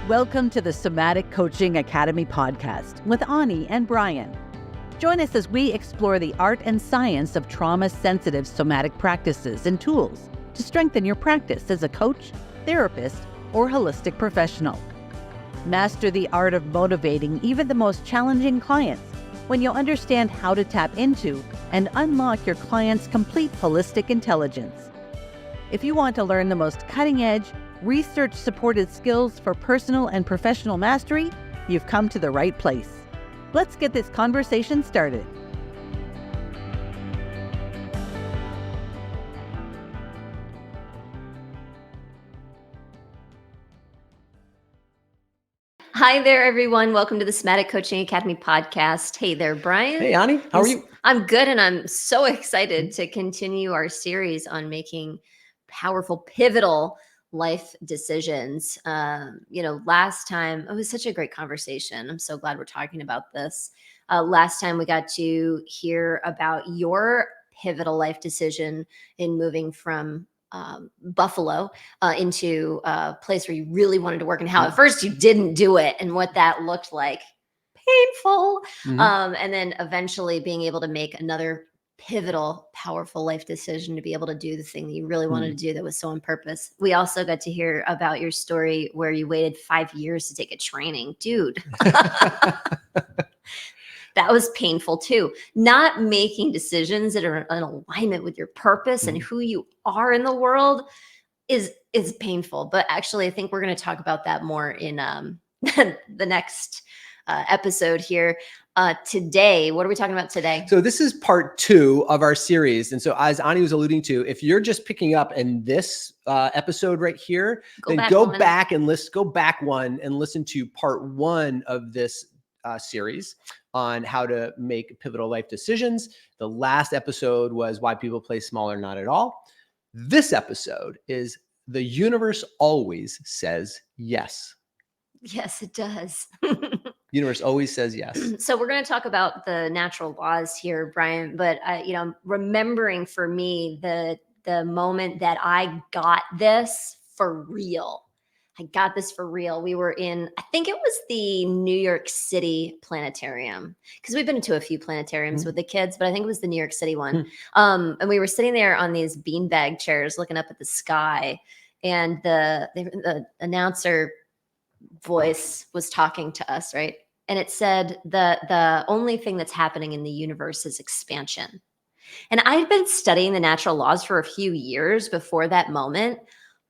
Welcome to the Somatic Coaching Academy Podcast with Ani and Brian. Join us as we explore the art and science of trauma-sensitive somatic practices and tools to strengthen your practice as a coach, therapist, or holistic professional. Master the art of motivating even the most challenging clients when you'll understand how to tap into and unlock your client's complete holistic intelligence. If you want to learn the most cutting-edge, research-supported skills for personal and professional mastery, you've come to the right place. Let's get this conversation started. Hi there, everyone. Welcome to the Somatic Coaching Academy Podcast. Hey there, Brian. Hey, Ani. How are you? I'm good, and I'm so excited to continue our series on making powerful, pivotal life decisions. Last time, it was such a great conversation. I'm so glad we're talking about this. Last time we got to hear about your pivotal life decision in moving from Buffalo into a place where you really wanted to work, and how at first you didn't do it and what that looked like. Painful. And then eventually being able to make another pivotal, powerful life decision to be able to do the thing that you really wanted to do that was so on purpose. We also got to hear about your story where you waited 5 years to take a training. Dude. That was painful too. Not making decisions that are in alignment with your purpose and who you are in the world is painful. But actually, I think we're going to talk about that more in the next episode here. Today, what are we talking about today? So this is part 2 of our series. And so as Ani was alluding to, if you're just picking up in this episode right here, go back and listen to part 1 of this series on how to make pivotal life decisions. The last episode was why people play small or not at all. This episode is the universe always says yes. Yes, it does. Universe always says yes. So we're going to talk about the natural laws here, Brian. But I'm remembering for me the moment that I got this for real. I got this for real. We were in, I think it was the New York City planetarium, because we've been to a few planetariums with the kids, but I think it was the New York City one. And we were sitting there on these beanbag chairs looking up at the sky, and the announcer voice was talking to us, right? And it said the only thing that's happening in the universe is expansion. And I'd been studying the natural laws for a few years before that moment,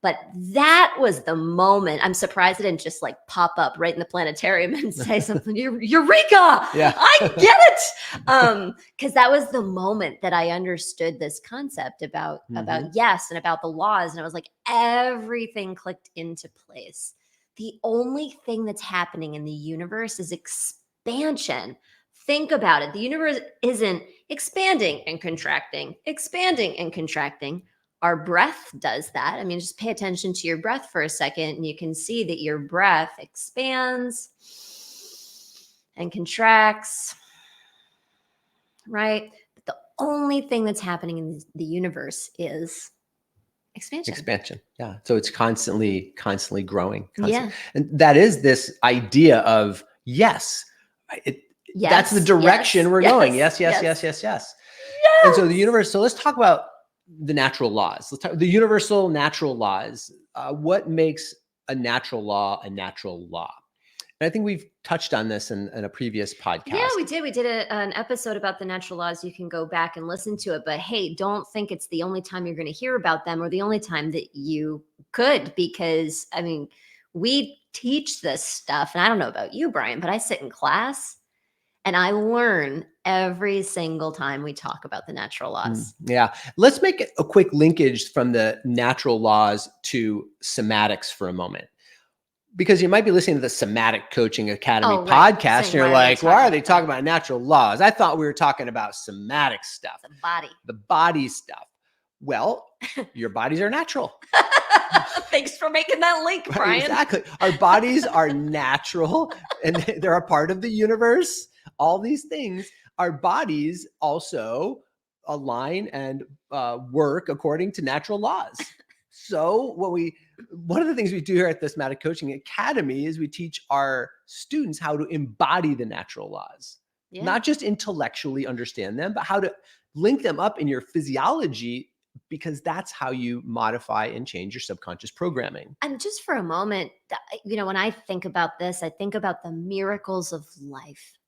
but that was the moment. I'm surprised it didn't just like pop up right in the planetarium and say something, Eureka! Yeah. I get it! Because that was the moment that I understood this concept about yes and about the laws. And I was like, everything clicked into place. The only thing that's happening in the universe is expansion. Think about it. The universe isn't expanding and contracting, expanding and contracting. Our breath does that. I mean, just pay attention to your breath for a second, and you can see that your breath expands and contracts, right? But the only thing that's happening in the universe is expansion. Yeah. So it's constantly growing. Yeah. And that is this idea of yes. That's the direction we're going. Yes. And so the universe, so let's talk about the natural laws. Let's talk the universal natural laws. What makes a natural law a natural law? And I think we've touched on this in a previous podcast. Yeah, we did. We did an episode about the natural laws. You can go back and listen to it. But hey, don't think it's the only time you're going to hear about them, or the only time that you could, because I mean, we teach this stuff. And I don't know about you, Brian, but I sit in class and I learn every single time we talk about the natural laws. Yeah. Let's make a quick linkage from the natural laws to somatics for a moment. Because you might be listening to the Somatic Coaching Academy podcast, and you're like, why are they talking about natural laws? I thought we were talking about somatic stuff. The body stuff. Well, your bodies are natural. Thanks for making that link, Brian. Exactly. Our bodies are natural, and they're a part of the universe. All these things. Our bodies also align and work according to natural laws. So one of the things we do here at the Somatic Coaching Academy is we teach our students how to embody the natural laws, not just intellectually understand them, but how to link them up in your physiology, because that's how you modify and change your subconscious programming. And just for a moment, when I think about this, I think about the miracles of life.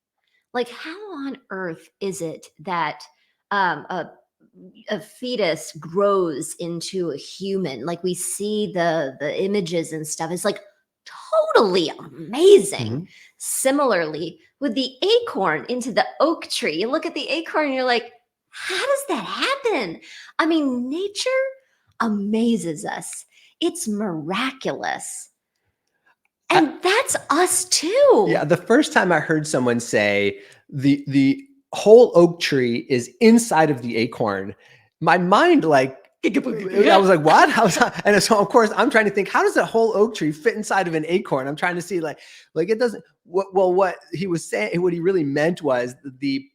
Like, how on earth is it that a fetus grows into a human? Like, we see the images and stuff. It's like totally amazing. Mm-hmm. Similarly, with the acorn into the oak tree, you look at the acorn and you're like, how does that happen? I mean, nature amazes us. It's miraculous. And that's us too. Yeah. The first time I heard someone say the whole oak tree is inside of the acorn, my mind I was like, what? And so of course I'm trying to think, how does that whole oak tree fit inside of an acorn? I'm trying to see like it doesn't, what he was saying, what he really meant was the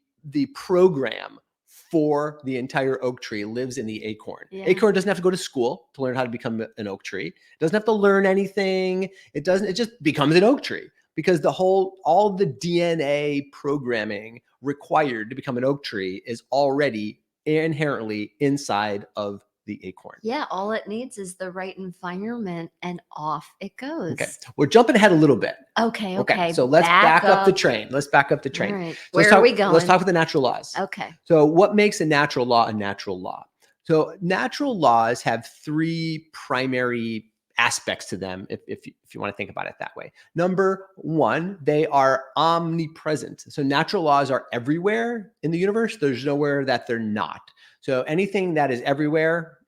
program for the entire oak tree lives in the acorn. Yeah. Acorn doesn't have to go to school to learn how to become an oak tree. It doesn't have to learn anything. It just becomes an oak tree, because all the DNA programming required to become an oak tree is already inherently inside of the acorn. Yeah, all it needs is the right environment, and off it goes. Okay, we're jumping ahead a little bit. Okay. So let's back up the train. Let's back up the train. All right. So Where are we going? Let's talk about the natural laws. Okay. So what makes a natural law a natural law? So natural laws have three primary aspects to them, if you want to think about it that way. Number one, they are omnipresent. So natural laws are everywhere in the universe. There's nowhere that they're not. So anything that is everywhere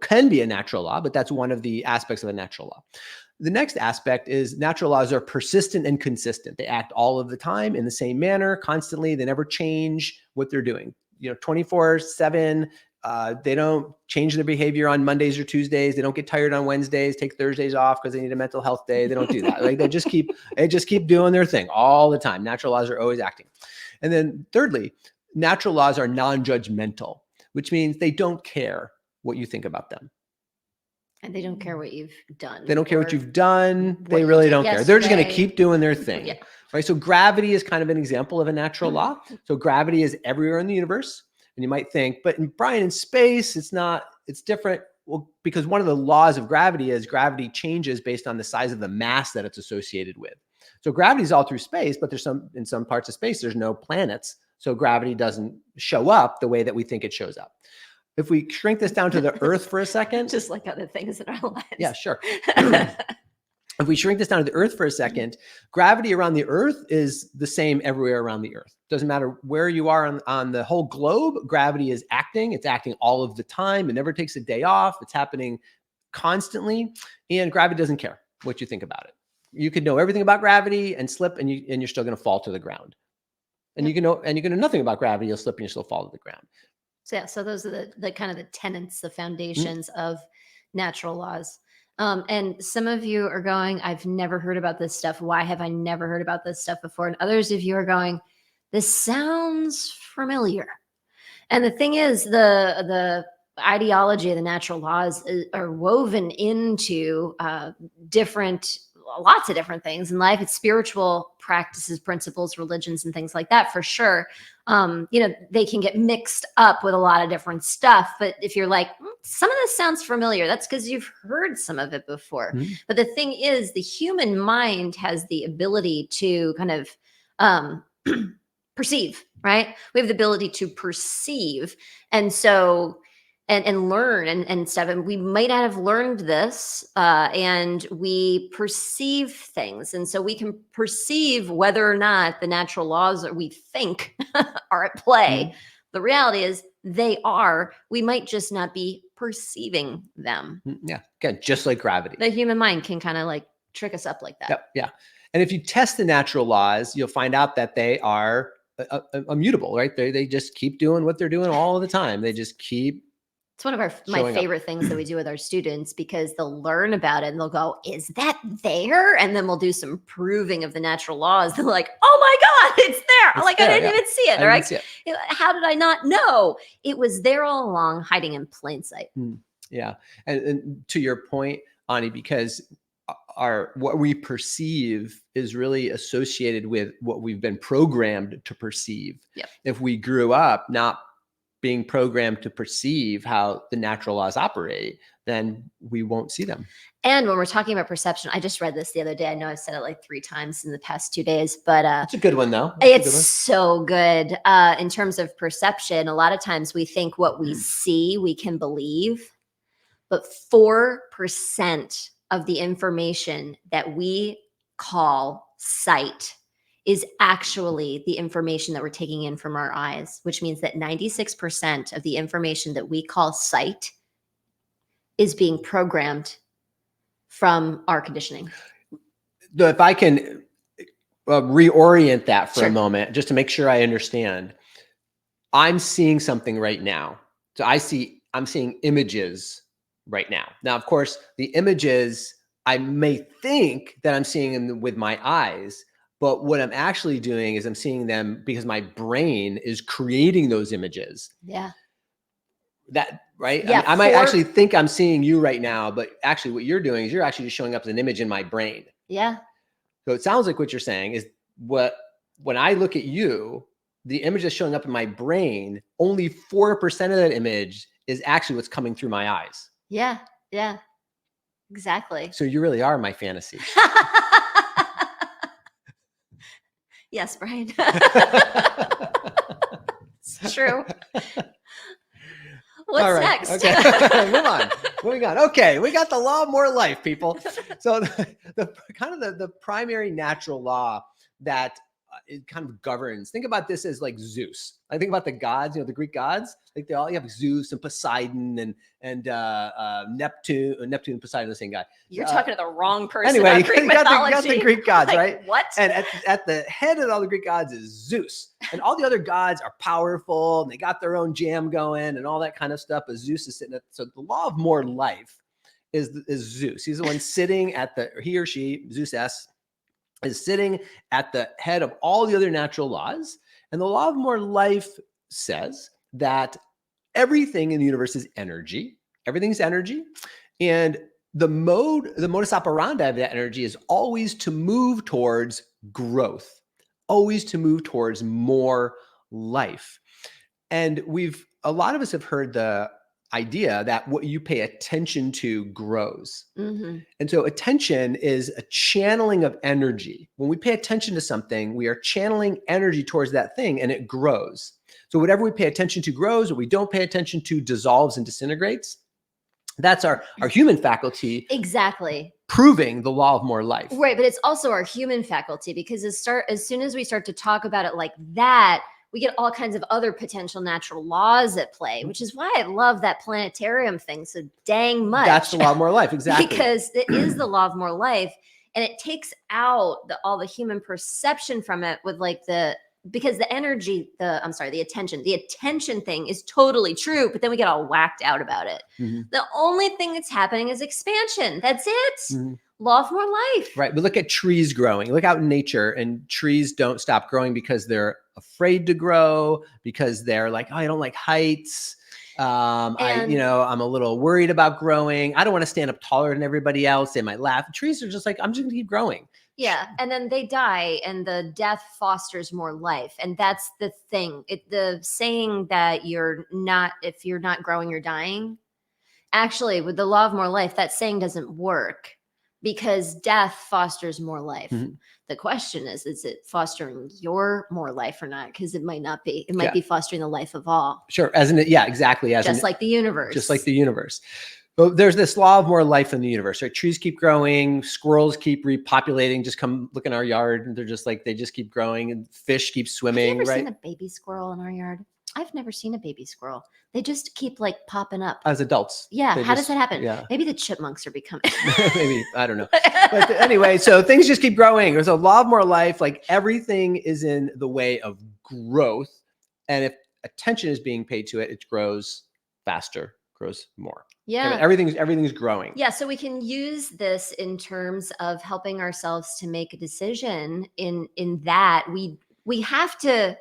can be a natural law, but that's one of the aspects of a natural law. The next aspect is natural laws are persistent and consistent. They act all of the time in the same manner, constantly. They never change what they're doing. 24/7. They don't change their behavior on Mondays or Tuesdays. They don't get tired on Wednesdays, take Thursdays off because they need a mental health day. They don't do that. Like they just keep doing their thing all the time. Natural laws are always acting. And then thirdly, natural laws are non-judgmental, which means they don't care what you think about them. And they don't care what you've done. They don't care what you've done. They really don't care. They're just going to keep doing their thing. Yeah. Right. So gravity is kind of an example of a natural law. So gravity is everywhere in the universe. And you might think, but Brian, in space, it's different. Well, because one of the laws of gravity is gravity changes based on the size of the mass that it's associated with. So gravity is all through space, but in some parts of space, there's no planets. So gravity doesn't show up the way that we think it shows up. If we shrink this down to the Earth for a second. Just like other things in our lives. Yeah, sure. If we shrink this down to the Earth for a second, gravity around the Earth is the same everywhere around the Earth. Doesn't matter where you are on the whole globe, gravity is acting. It's acting all of the time. It never takes a day off. It's happening constantly. And gravity doesn't care what you think about it. You could know everything about gravity and slip, and you're still going to fall to the ground. And you can know nothing about gravity, you'll slip and you'll still fall to the ground. So those are the kind of the tenets, the foundations of natural laws. And some of you are going, I've never heard about this stuff. Why have I never heard about this stuff before? And others of you are going, this sounds familiar. And the thing is, the ideology of the natural laws are woven into lots of different things in life. It's spiritual practices, principles, religions, and things like that, for sure. They can get mixed up with a lot of different stuff. But if you're like, some of this sounds familiar, that's because you've heard some of it before. Mm-hmm. But the thing is, the human mind has the ability to kind of perceive, right? We have the ability to perceive. And so and learn and stuff. And we might not have learned this, and we perceive things. And so we can perceive whether or not the natural laws that we think are at play. Mm-hmm. The reality is they are. We might just not be perceiving them. Yeah. Again, just like gravity. The human mind can kind of like trick us up like that. Yep. Yeah. And if you test the natural laws, you'll find out that they are immutable, right? They just keep doing what they're doing all the time. They just keep. It's one of my favorite things that we do with our students, because they'll learn about it and they'll go, is that there? And then we'll do some proving of the natural laws. They're like, oh my God, it's there. I didn't even see it. All right. How did I not know? It was there all along, hiding in plain sight. Yeah. And to your point, Ani, because what we perceive is really associated with what we've been programmed to perceive. Yep. If we grew up not being programmed to perceive how the natural laws operate, then we won't see them. And when we're talking about perception, I just read this the other day. I know I've said it like 3 times in the past 2 days, but it's a good one though. It's so good. In terms of perception, a lot of times we think what we see, we can believe, but 4% of the information that we call sight is actually the information that we're taking in from our eyes, which means that 96% of the information that we call sight is being programmed from our conditioning. If I can reorient that for a moment, just to make sure I understand, I'm seeing something right now. So I'm seeing images right now. Now, of course, the images, I may think that I'm seeing them with my eyes, but what I'm actually doing is I'm seeing them because my brain is creating those images. Yeah. That, right? Yeah, I might actually think I'm seeing you right now, but actually what you're doing is you're actually just showing up as an image in my brain. Yeah. So it sounds like what you're saying is when I look at you, the image that's showing up in my brain, only 4% of that image is actually what's coming through my eyes. Yeah. Yeah. Exactly. So you really are my fantasy. Yes, Brian. It's true. What's next? Okay. Move on. Moving on. Okay, we got the law of more life, people. So the primary natural law that it kind of governs. Think about this as like Zeus. I think about the gods, the Greek gods. Like you have Zeus and Poseidon and Neptune. Neptune and Poseidon, the same guy. You're talking to the wrong person. Anyway, Greek you got the Greek gods, like, right? What? And at the head of all the Greek gods is Zeus, and all the other gods are powerful and they got their own jam going and all that kind of stuff. But Zeus is sitting at. So the law of more life is Zeus. He's the one sitting he or she, Zeus S, is sitting at the head of all the other natural laws. And the law of more life says that everything in the universe is energy. Everything's energy. And the modus operandi of that energy is always to move towards growth, always to move towards more life. And a lot of us have heard the idea that what you pay attention to grows. Mm-hmm. And so attention is a channeling of energy. When we pay attention to something, we are channeling energy towards that thing and it grows. So whatever we pay attention to grows, what we don't pay attention to dissolves and disintegrates. That's our human faculty. Exactly. Proving the law of more life. Right. But it's also our human faculty, because as soon as we start to talk about it like that, we get all kinds of other potential natural laws at play, which is why I love that planetarium thing so dang much. That's the law of more life. Exactly. Because it is the law of more life. And it takes out all the human perception from it with because the energy, the attention thing is totally true, but then we get all whacked out about it. Mm-hmm. The only thing that's happening is expansion. That's it. Mm-hmm. Law of more life. Right. But look at trees growing. Look out in nature, and trees don't stop growing because they're afraid to grow, because they're like, oh, I don't like heights. I'm a little worried about growing. I don't want to stand up taller than everybody else. They might laugh. Trees are just like, I'm just going to keep growing. Yeah. And then they die, and the death fosters more life. And that's the thing. The saying that if you're not growing, you're dying. Actually, with the law of more life, that saying doesn't work, because death fosters more life. Mm-hmm. The question is it fostering your more life or not? Because it might not be. It might be fostering the life of all. Sure. Exactly. Just like the universe. Just like the universe. But there's this law of more life in the universe, right? Trees keep growing, squirrels keep repopulating, just come look in our yard, and they're just like, they just keep growing, and fish keep swimming, Have you ever right? seen a baby squirrel in our yard? I've never seen a baby squirrel. They just keep popping up. As adults. Yeah. How does that happen? Yeah. Maybe the chipmunks are becoming. Maybe. I don't know. But anyway, so things just keep growing. There's a law of more life. Like everything is in the way of growth. And if attention is being paid to it, it grows faster, grows more. Yeah. I mean, everything's growing. Yeah. So we can use this in terms of helping ourselves to make a decision in that we have to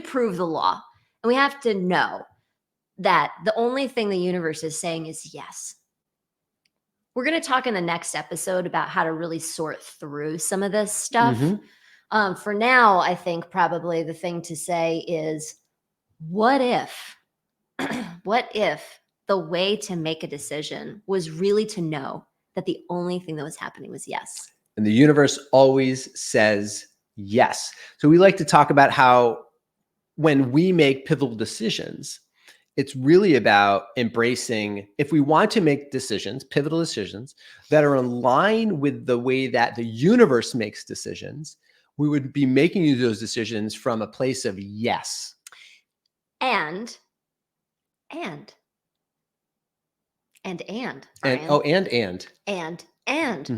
prove the law. And we have to know that the only thing the universe is saying is yes. We're going to talk in the next episode about how to really sort through some of this stuff. For now, I think probably the thing to say is, what if, what if the way to make a decision was really to know that the only thing that was happening was yes? And the universe always says yes. So we like to talk about how when we make pivotal decisions, it's really about embracing, if we want to make decisions, pivotal decisions that are in line with the way that the universe makes decisions, we would be making those decisions from a place of yes. And Brian.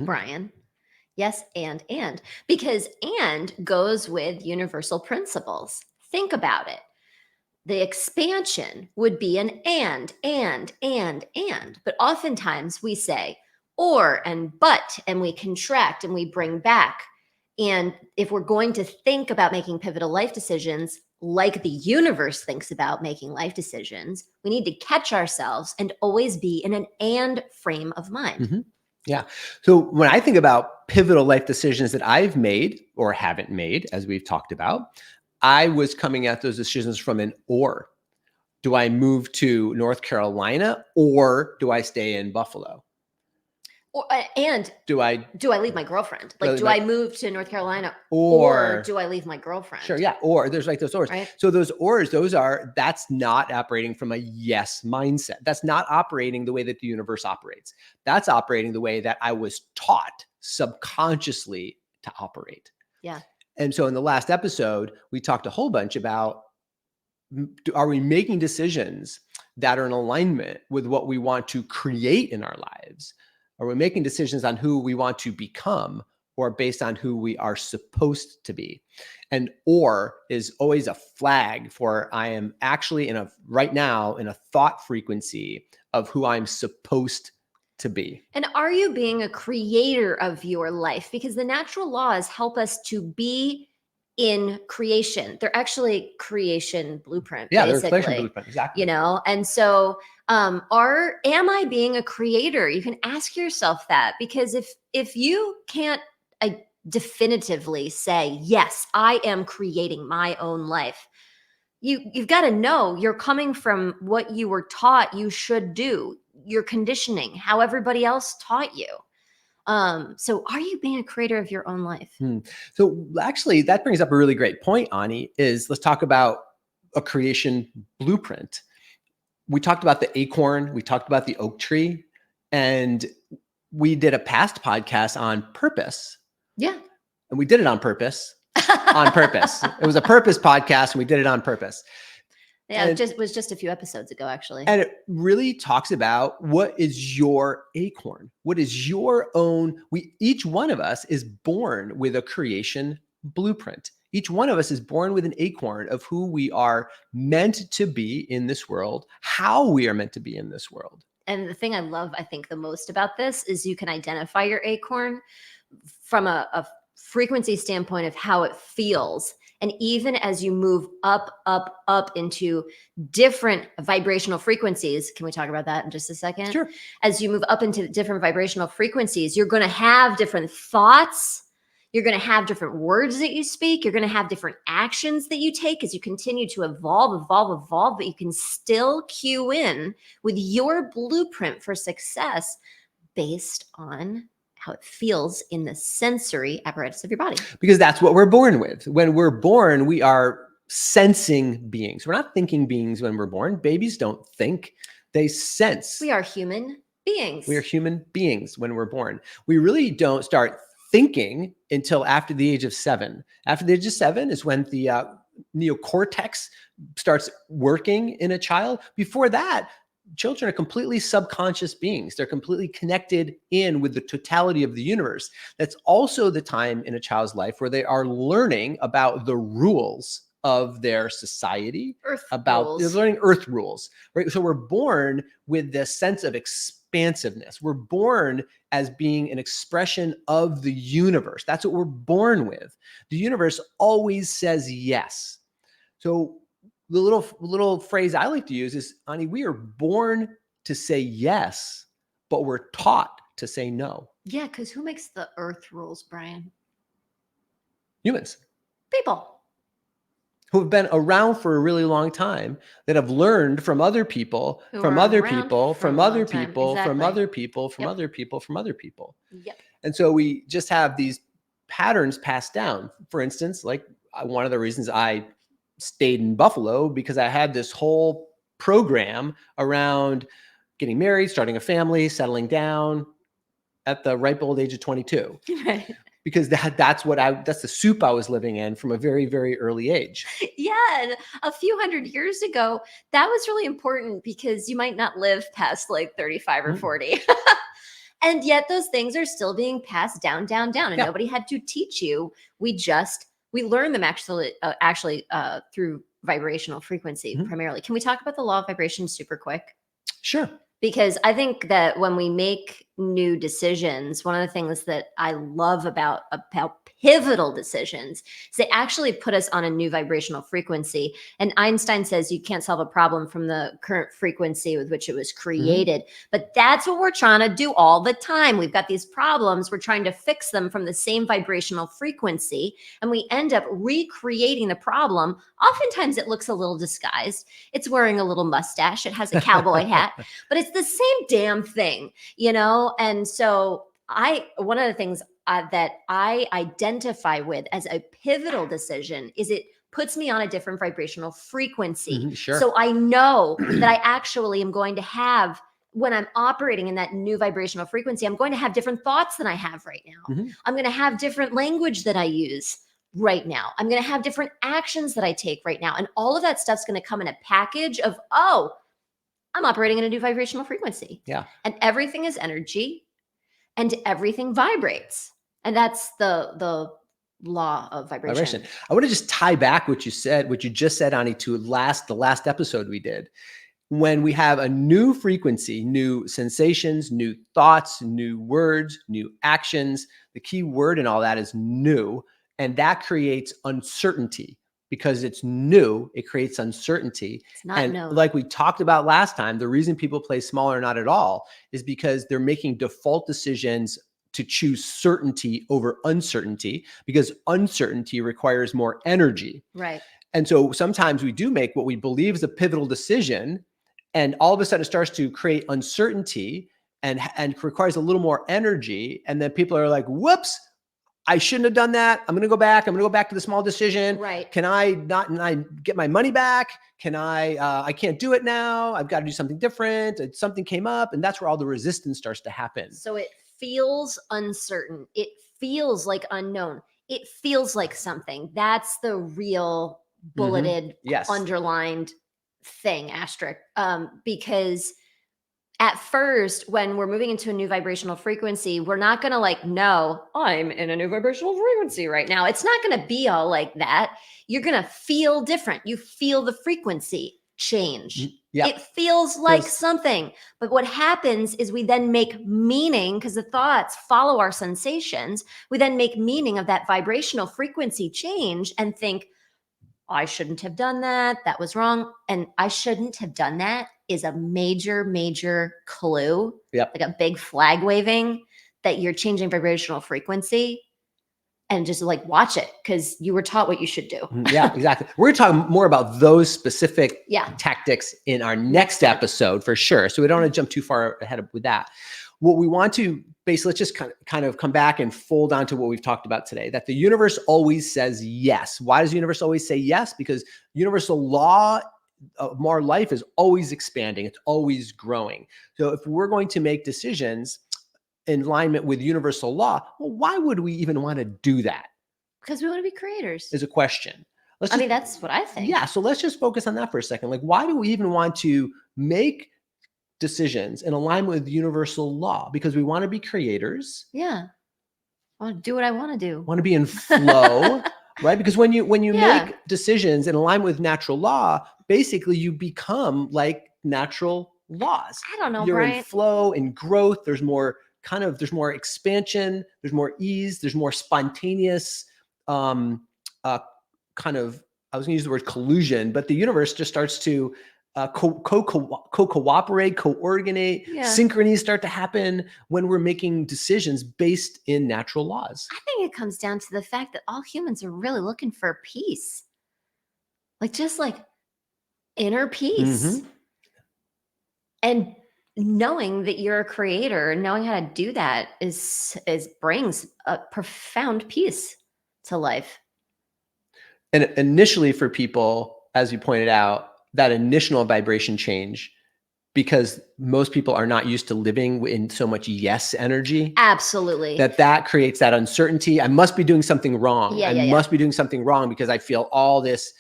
Brian. Yes, and. Because and goes with universal principles. Think about it. The expansion would be an and. But oftentimes we say or and but, and we contract and we bring back. And if we're going to think about making pivotal life decisions like the universe thinks about making life decisions, we need to catch ourselves and always be in an and frame of mind. Yeah. So when I think about pivotal life decisions that I've made or haven't made, as we've talked about, I was coming at those decisions from an or. Do I move to North Carolina or do I stay in Buffalo? And do I leave my girlfriend? Like, do I move to North Carolina or do I leave my girlfriend? Sure. Yeah. Or there's like those ors. Right? So those ors, that's not operating from a yes mindset. That's not operating the way that the universe operates. That's operating the way that I was taught subconsciously to operate. Yeah. And so in the last episode, we talked a whole bunch about, are we making decisions that are in alignment with what we want to create in our lives? Are we making decisions on who we want to become or based on who we are supposed to be? And or is always a flag for I am actually right now in a thought frequency of who I'm supposed to be. And are you being a creator of your life? Because the natural laws help us to be in creation. They're actually creation blueprint. Yeah, basically. they're creation blueprint. Exactly. And so am I being a creator? You can ask yourself that, because if you can't definitively say, yes, I am creating my own life, you've got to know you're coming from what you were taught you should do, your conditioning, how everybody else taught you. So are you being a creator of your own life? So actually that brings up a really great point, Ani, is let's talk about a creation blueprint. We talked about the acorn, we talked about the oak tree, and we did a past podcast on purpose. Yeah. And we did it on purpose. It was a purpose podcast and we did it on purpose. Yeah, it was just a few episodes ago, actually. And it really talks about what is your acorn? What is your own? Each one of us is born with a creation blueprint. Each one of us is born with an acorn of who we are meant to be in this world, how we are meant to be in this world. And the thing I love, I think, the most about this is you can identify your acorn from a frequency standpoint of how it feels. And even as you move up into different vibrational frequencies, can we talk about that in just a second? Sure. As you move up into different vibrational frequencies, you're going to have different thoughts. You're going to have different words that you speak. You're going to have different actions that you take as you continue to evolve, but you can still cue in with your blueprint for success based on how it feels in the sensory apparatus of your body. Because that's what we're born with. When we're born, we are sensing beings. We're not thinking beings when we're born. Babies don't think, they sense. We are human beings. We are human beings when we're born. We really don't start thinking until after the age of 7. After the age of 7 is when the neocortex starts working in a child. Before that, children are completely subconscious beings. They're completely connected in with the totality of the universe. That's also the time in a child's life where they are learning about the rules of their society, they're learning earth rules, right? So we're born with this sense of expansiveness. We're born as being an expression of the universe. That's what we're born with. The universe always says yes. So the little phrase I like to use is, Ani, we are born to say yes, but we're taught to say no. Yeah, because who makes the earth rules, Brian? Humans. People. Who have been around for a really long time, that have learned from other people, from other people, from other people, from other people, from other people, from other people. Yep. And so we just have these patterns passed down. For instance, like one of the reasons I stayed in Buffalo, because I had this whole program around getting married, starting a family, settling down at the ripe old age of 22. Right. Because that's the soup I was living in from a very, very early age. Yeah. And a few hundred years ago, that was really important because you might not live past like 35 or 40. And yet those things are still being passed down. And nobody had to teach you. We learned them actually through vibrational frequency primarily. Can we talk about the law of vibration super quick? Sure. Because I think that when we make new decisions, one of the things that I love about pivotal decisions is they actually put us on a new vibrational frequency. And Einstein says you can't solve a problem from the current frequency with which it was created. But that's what we're trying to do all the time. We've got these problems. We're trying to fix them from the same vibrational frequency. And we end up recreating the problem. Oftentimes it looks a little disguised. It's wearing a little mustache. It has a cowboy hat, but it's the same damn thing, And so one of the things that I identify with as a pivotal decision is it puts me on a different vibrational frequency. Sure. So I know that I actually am going to have, when I'm operating in that new vibrational frequency, I'm going to have different thoughts than I have right now. I'm going to have different language that I use right now. I'm going to have different actions that I take right now. And all of that stuff's going to come in a package of, I'm operating in a new vibrational frequency. Yeah. And everything is energy and everything vibrates. And that's the law of vibration. I want to just tie back what you just said, Ani, to the last episode we did. When we have a new frequency, new sensations, new thoughts, new words, new actions, the key word in all that is new. And that creates uncertainty. Because it's new, it creates uncertainty. It's not known. Like we talked about last time, the reason people play small or not at all is because they're making default decisions to choose certainty over uncertainty, because uncertainty requires more energy. Right. And so sometimes we do make what we believe is a pivotal decision, and all of a sudden it starts to create uncertainty and requires a little more energy. And then people are like, whoops, I shouldn't have done that. I'm going to go back. I'm going to go back to the small decision. Right. Can I get my money back? I can't do it now. I've got to do something different. Something came up, and that's where all the resistance starts to happen. So it feels uncertain. It feels like unknown. It feels like something. That's the real bulleted, underlined thing, asterisk. Because at first, when we're moving into a new vibrational frequency, we're not going to no, I'm in a new vibrational frequency right now. It's not going to be all like that. You're going to feel different. You feel the frequency change. Yeah. It feels like something. But what happens is we then make meaning, because the thoughts follow our sensations. We then make meaning of that vibrational frequency change and think, I shouldn't have done that. That was wrong. And I shouldn't have done that is a major, major clue, like a big flag waving that you're changing vibrational frequency. And just watch it, because you were taught what you should do. Yeah, exactly. We're going to talk more about those specific tactics in our next episode for sure. So we don't want to jump too far ahead with that. What we want to basically, let's just kind of come back and fold onto what we've talked about today, that the universe always says yes. Why does the universe always say yes? Because universal law of more life is always expanding. It's always growing. So if we're going to make decisions in alignment with universal law, well, why would we even want to do that? Because we want to be creators. Is a question. That's what I think. Yeah. So let's just focus on that for a second. Why do we even want to make decisions in alignment with universal law? Because we want to be creators. Yeah. I want to do what I want to do. Want to be in flow, right? Because when you make decisions in alignment with natural law, basically you become like natural laws. I don't know, You're Brian. in flow and growth. There's more expansion. There's more ease. There's more spontaneous kind of I was going to use the word collusion, but the universe just starts to cooperate, coordinate, synchronies start to happen when we're making decisions based in natural laws. I think it comes down to the fact that all humans are really looking for peace. Just inner peace. And knowing that you're a creator, knowing how to do that brings a profound peace to life. And initially for people, as you pointed out, that initial vibration change, because most people are not used to living in so much yes energy. Absolutely. That creates that uncertainty. I must be doing something wrong. I must be doing something wrong because I feel all this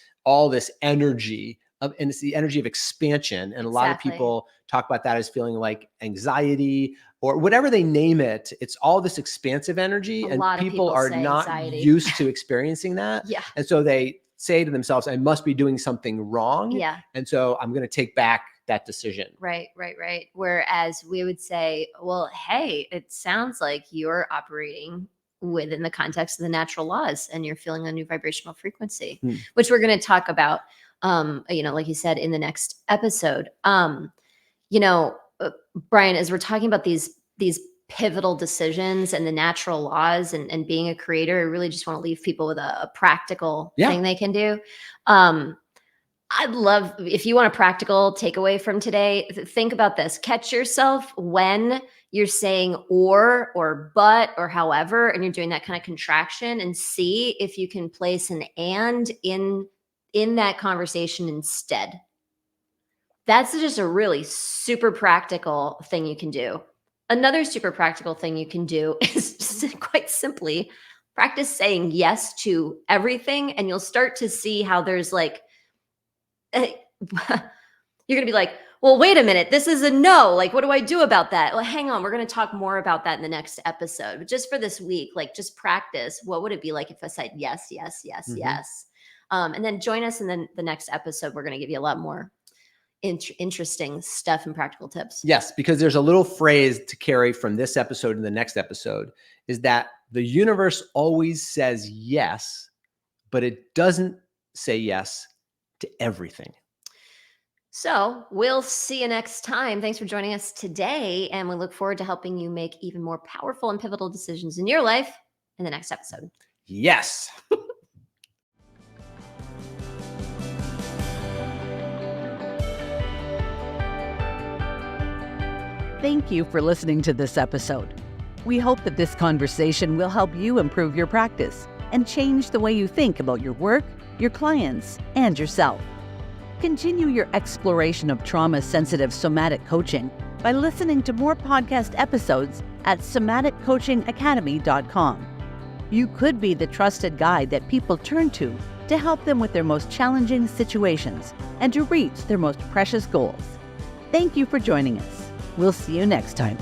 energy and it's the energy of expansion. And a lot of people talk about that as feeling like anxiety or whatever they name it. It's all this expansive energy, and people are not used to experiencing that. And so they say to themselves, I must be doing something wrong. And so I'm going to take back that decision. Right. Whereas we would say, well, hey, it sounds like you're operating within the context of the natural laws and you're feeling a new vibrational frequency, which we're going to talk about, like you said, in the next episode. Brian, as we're talking about these pivotal decisions and the natural laws and being a creator, I really just want to leave people with a practical thing they can do. I'd love, if you want a practical takeaway from today, think about this. Catch yourself when you're saying or but, or however, and you're doing that kind of contraction, and see if you can place an and in that conversation instead. That's just a really super practical thing you can do. Another super practical thing you can do is just quite simply practice saying yes to everything, and you'll start to see how there's you're going to be like, well, wait a minute, this is a no. What do I do about that? Well, hang on. We're going to talk more about that in the next episode. But just for this week, just practice. What would it be like if I said yes, yes, yes, yes? And then join us in the next episode. We're going to give you a lot more interesting stuff and practical tips. Yes, because there's a little phrase to carry from this episode and the next episode, is that the universe always says yes, but it doesn't say yes to everything. So we'll see you next time. Thanks for joining us today, and we look forward to helping you make even more powerful and pivotal decisions in your life in the next episode. Yes. Thank you for listening to this episode. We hope that this conversation will help you improve your practice and change the way you think about your work, your clients, and yourself. Continue your exploration of trauma-sensitive somatic coaching by listening to more podcast episodes at somaticcoachingacademy.com. You could be the trusted guide that people turn to help them with their most challenging situations and to reach their most precious goals. Thank you for joining us. We'll see you next time.